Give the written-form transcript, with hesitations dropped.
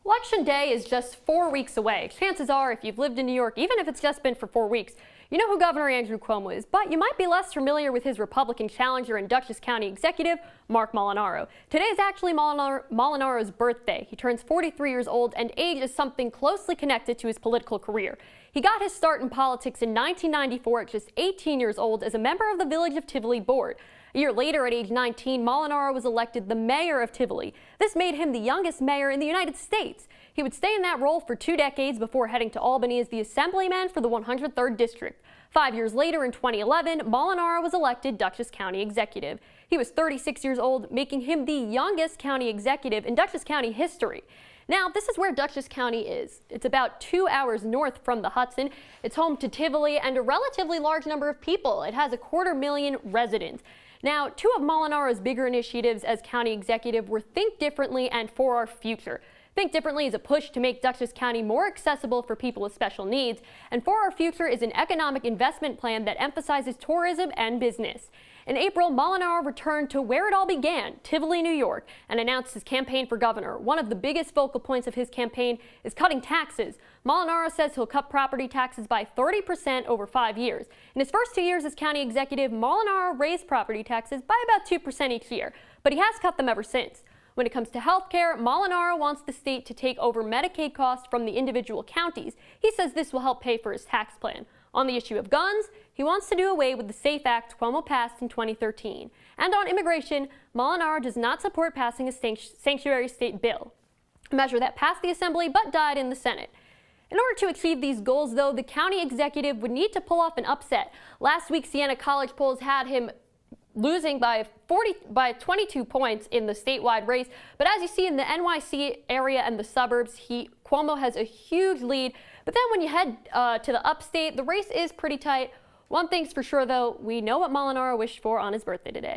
Election day is just 4 weeks away. Chances are, if you've lived in New York, even if it's just been for 4 weeks, you know who Governor Andrew Cuomo is, but you might be less familiar with his Republican challenger and Dutchess County executive, Marc Molinaro. Today is actually Molinaro's birthday. He turns 43 years old, and age is something closely connected to his political career. He got his start in politics in 1994 at just 18 years old as a member of the Village of Tivoli board. A year later, at age 19, Molinaro was elected the mayor of Tivoli. This made him the youngest mayor in the United States. He would stay in that role for 2 decades before heading to Albany as the assemblyman for the 103rd District. 5 years later, in 2011, Molinaro was elected Dutchess County executive. He was 36 years old, making him the youngest county executive in Dutchess County history. Now, this is where Dutchess County is. It's about 2 hours north from the Hudson. It's home to Tivoli and a relatively large number of people. It has 250,000 residents. Now, 2 of Molinaro's bigger initiatives as county executive were Think Differently and For Our Future. Think Differently is a push to make Dutchess County more accessible for people with special needs, and For Our Future is an economic investment plan that emphasizes tourism and business. In April, Molinaro returned to where it all began, Tivoli, New York, and announced his campaign for governor. One of the biggest focal points of his campaign is cutting taxes. Molinaro says he'll cut property taxes by 30% over 5 years. In his first 2 years as county executive, Molinaro raised property taxes by about 2% each year, but he has cut them ever since. When it comes to health care, Molinaro wants the state to take over Medicaid costs from the individual counties. He says this will help pay for his tax plan. On the issue of guns, he wants to do away with the SAFE Act Cuomo passed in 2013. And on immigration, Molinaro does not support passing a sanctuary state bill, a measure that passed the Assembly but died in the Senate. In order to achieve these goals, though, the county executive would need to pull off an upset. Last week, Siena College polls had him losing by 22 points in the statewide race. But as you see in the NYC area and the suburbs, Cuomo has a huge lead. But then when you head to the upstate, the race is pretty tight. One thing's for sure, though, we know what Molinaro wished for on his birthday today.